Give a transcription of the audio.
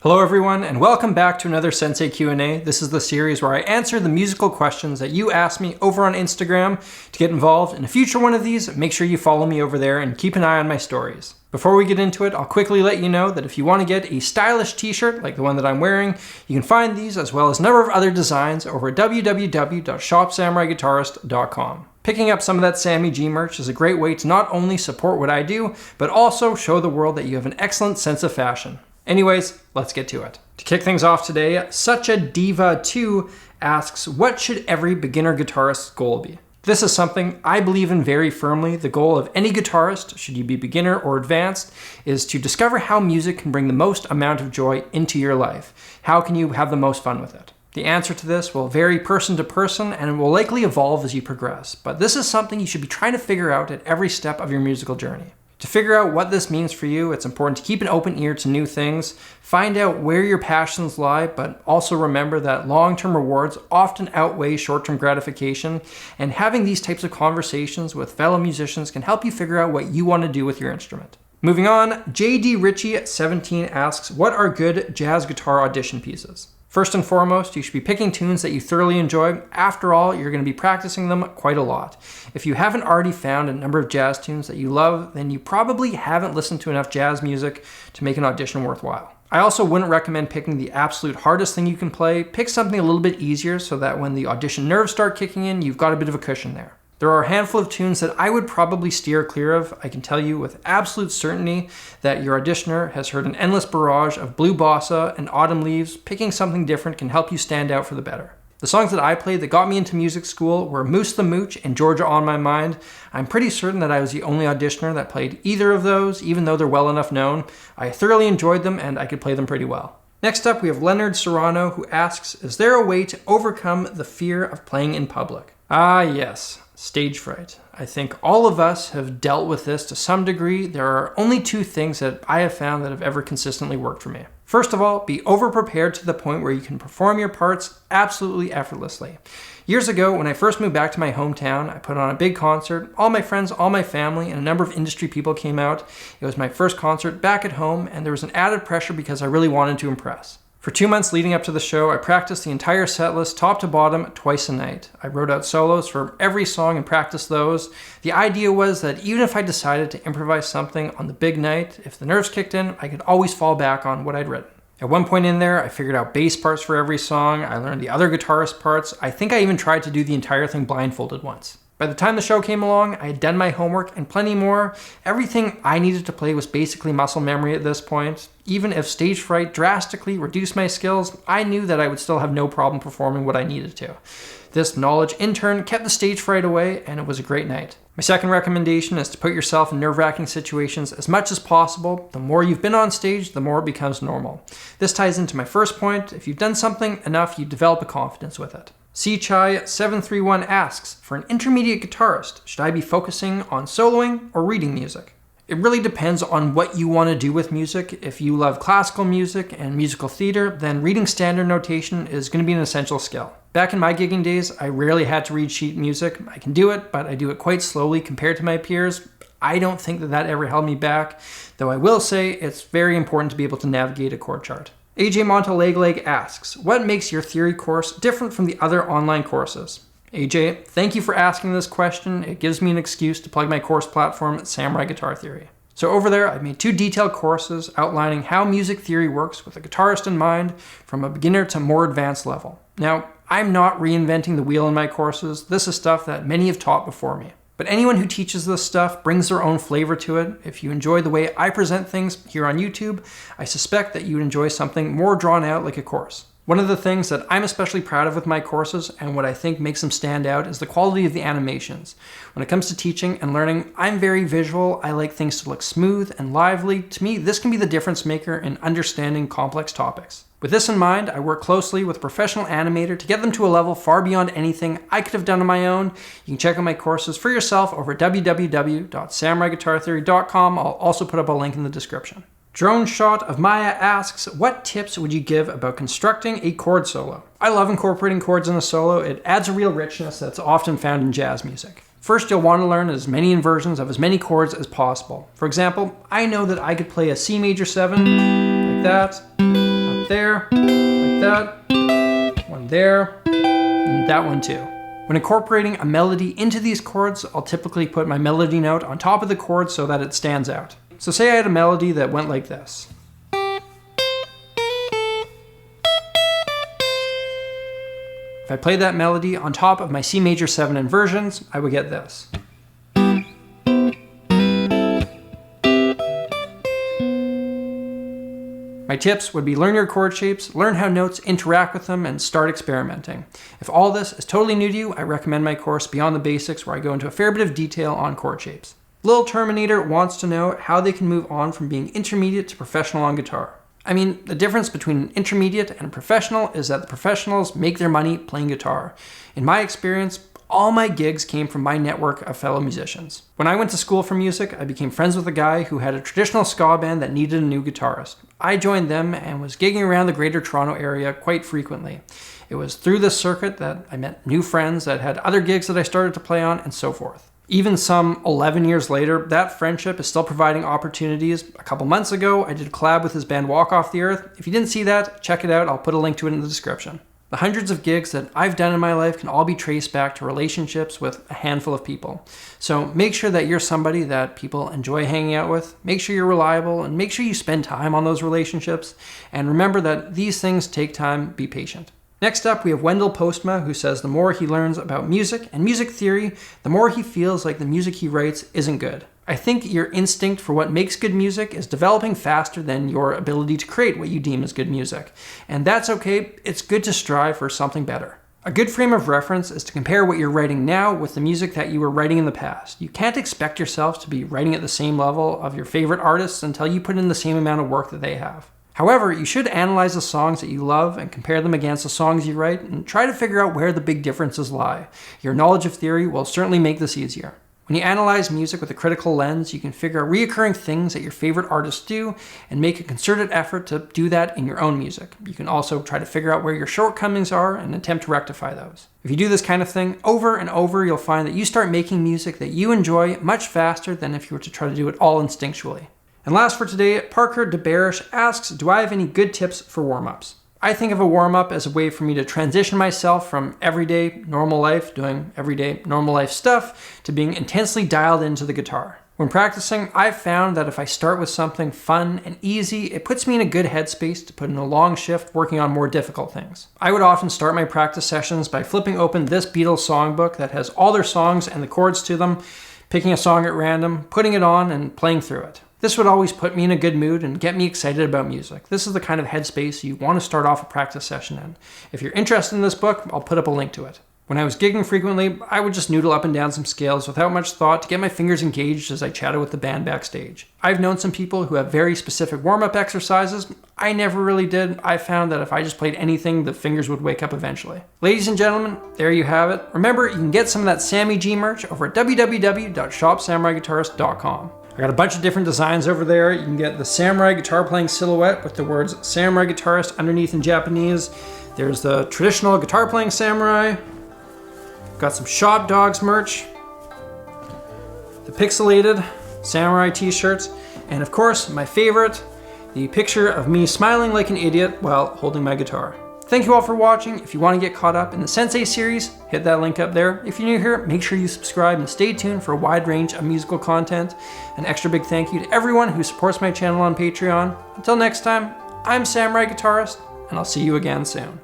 Hello everyone, and welcome back to another Sensei Q&A. This is the series where I answer the musical questions that you ask me over on Instagram. To get involved in a future one of these, make sure you follow me over there and keep an eye on my stories. Before we get into it, I'll quickly let you know that if you want to get a stylish t-shirt like the one that I'm wearing, you can find these as well as a number of other designs over at www.shopsamuraiguitarist.com. Picking up some of that Sammy G merch is a great way to not only support what I do, but also show the world that you have an excellent sense of fashion. Anyways, let's get to it. To kick things off today, Such a Diva 2 asks, what should every beginner guitarist's goal be? This is something I believe in very firmly. The goal of any guitarist, should you be beginner or advanced, is to discover how music can bring the most amount of joy into your life. How can you have the most fun with it? The answer to this will vary person to person and it will likely evolve as you progress, but this is something you should be trying to figure out at every step of your musical journey. To figure out what this means for you, it's important to keep an open ear to new things, find out where your passions lie, but also remember that long-term rewards often outweigh short-term gratification, and having these types of conversations with fellow musicians can help you figure out what you want to do with your instrument. Moving on, JD Ritchie 17 asks, what are good jazz guitar audition pieces? First and foremost, you should be picking tunes that you thoroughly enjoy. After all, you're going to be practicing them quite a lot. If you haven't already found a number of jazz tunes that you love, then you probably haven't listened to enough jazz music to make an audition worthwhile. I also wouldn't recommend picking the absolute hardest thing you can play. Pick something a little bit easier so that when the audition nerves start kicking in, you've got a bit of a cushion there. There are a handful of tunes that I would probably steer clear of. I can tell you with absolute certainty that your auditioner has heard an endless barrage of Blue Bossa and Autumn Leaves. Picking something different can help you stand out for the better. The songs that I played that got me into music school were Moose the Mooch and Georgia on My Mind. I'm pretty certain that I was the only auditioner that played either of those, even though they're well enough known. I thoroughly enjoyed them and I could play them pretty well. Next up, we have Leonard Serrano who asks, is there a way to overcome the fear of playing in public? Ah, yes. Stage fright. I think all of us have dealt with this to some degree. There are only two things that I have found that have ever consistently worked for me. First of all, be over-prepared to the point where you can perform your parts absolutely effortlessly. Years ago, when I first moved back to my hometown, I put on a big concert. All my friends, all my family, and a number of industry people came out. It was my first concert back at home, and there was an added pressure because I really wanted to impress. For 2 months leading up to the show, I practiced the entire set list top to bottom twice a night. I wrote out solos for every song and practiced those. The idea was that even if I decided to improvise something on the big night, if the nerves kicked in, I could always fall back on what I'd written. At one point in there, I figured out bass parts for every song. I learned the other guitarist parts. I think I even tried to do the entire thing blindfolded once. By the time the show came along, I had done my homework and plenty more. Everything I needed to play was basically muscle memory at this point. Even if stage fright drastically reduced my skills, I knew that I would still have no problem performing what I needed to. This knowledge in turn kept the stage fright away, and it was a great night. My second recommendation is to put yourself in nerve-wracking situations as much as possible. The more you've been on stage, the more it becomes normal. This ties into my first point. If you've done something enough, you develop a confidence with it. C-Chai731 asks, for an intermediate guitarist, should I be focusing on soloing or reading music? It really depends on what you want to do with music. If you love classical music and musical theater, then reading standard notation is going to be an essential skill. Back in my gigging days, I rarely had to read sheet music. I can do it, but I do it quite slowly compared to my peers. I don't think that ever held me back, though I will say it's very important to be able to navigate a chord chart. AJ Montalegleg asks, what makes your theory course different from the other online courses? AJ, thank you for asking this question. It gives me an excuse to plug my course platform, Samurai Guitar Theory. So over there, I've made 2 detailed courses outlining how music theory works with a guitarist in mind from a beginner to more advanced level. Now, I'm not reinventing the wheel in my courses. This is stuff that many have taught before me. But anyone who teaches this stuff brings their own flavor to it. If you enjoy the way I present things here on YouTube, I suspect that you would enjoy something more drawn out like a course. One of the things that I'm especially proud of with my courses and what I think makes them stand out is the quality of the animations. When it comes to teaching and learning, I'm very visual. I like things to look smooth and lively. To me, this can be the difference maker in understanding complex topics. With this in mind, I work closely with a professional animator to get them to a level far beyond anything I could have done on my own. You can check out my courses for yourself over at www.samuraiguitartheory.com. I'll also put up a link in the description. Drone Shot of Maya asks, what tips would you give about constructing a chord solo? I love incorporating chords in a solo. It adds a real richness that's often found in jazz music. First, you'll want to learn as many inversions of as many chords as possible. For example, I know that I could play a C major 7 like that, a one there, like that, one there, and that one too. When incorporating a melody into these chords, I'll typically put my melody note on top of the chord so that it stands out. So say I had a melody that went like this. If I played that melody on top of my C major 7 inversions, I would get this. My tips would be learn your chord shapes, learn how notes interact with them, and start experimenting. If all this is totally new to you, I recommend my course Beyond the Basics, where I go into a fair bit of detail on chord shapes. Lil Terminator wants to know how they can move on from being intermediate to professional on guitar. I mean, the difference between an intermediate and a professional is that the professionals make their money playing guitar. In my experience, all my gigs came from my network of fellow musicians. When I went to school for music, I became friends with a guy who had a traditional ska band that needed a new guitarist. I joined them and was gigging around the Greater Toronto area quite frequently. It was through this circuit that I met new friends that had other gigs that I started to play on, and so forth. Even some 11 years later, that friendship is still providing opportunities. A couple months ago, I did a collab with his band Walk Off the Earth. If you didn't see that, check it out. I'll put a link to it in the description. The hundreds of gigs that I've done in my life can all be traced back to relationships with a handful of people. So make sure that you're somebody that people enjoy hanging out with. Make sure you're reliable, and make sure you spend time on those relationships. And remember that these things take time. Be patient. Next up, we have Wendell Postma, who says the more he learns about music and music theory, the more he feels like the music he writes isn't good. I think your instinct for what makes good music is developing faster than your ability to create what you deem as good music. And that's okay. It's good to strive for something better. A good frame of reference is to compare what you're writing now with the music that you were writing in the past. You can't expect yourself to be writing at the same level of your favorite artists until you put in the same amount of work that they have. However, you should analyze the songs that you love and compare them against the songs you write and try to figure out where the big differences lie. Your knowledge of theory will certainly make this easier. When you analyze music with a critical lens, you can figure out recurring things that your favorite artists do and make a concerted effort to do that in your own music. You can also try to figure out where your shortcomings are and attempt to rectify those. If you do this kind of thing over and over, you'll find that you start making music that you enjoy much faster than if you were to try to do it all instinctually. And last for today, Parker DeBarish asks, do I have any good tips for warm-ups? I think of a warm-up as a way for me to transition myself from everyday normal life, doing everyday normal life stuff, to being intensely dialed into the guitar. When practicing, I've found that if I start with something fun and easy, it puts me in a good headspace to put in a long shift working on more difficult things. I would often start my practice sessions by flipping open this Beatles songbook that has all their songs and the chords to them, picking a song at random, putting it on, and playing through it. This would always put me in a good mood and get me excited about music. This is the kind of headspace you want to start off a practice session in. If you're interested in this book, I'll put up a link to it. When I was gigging frequently, I would just noodle up and down some scales without much thought to get my fingers engaged as I chatted with the band backstage. I've known some people who have very specific warm-up exercises. I never really did. I found that if I just played anything, the fingers would wake up eventually. Ladies and gentlemen, there you have it. Remember, you can get some of that Sammy G merch over at www.shopsamuraiguitarist.com. I got a bunch of different designs over there. You can get the samurai guitar playing silhouette with the words Samurai Guitarist underneath in Japanese. There's the traditional guitar playing samurai. Got some Shop Dogs merch. The pixelated samurai t-shirts. And of course, my favorite, the picture of me smiling like an idiot while holding my guitar. Thank you all for watching. If you want to get caught up in the Sensei series, hit that link up there. If you're new here, make sure you subscribe and stay tuned for a wide range of musical content. An extra big thank you to everyone who supports my channel on Patreon. Until next time, I'm Samurai Guitarist, and I'll see you again soon.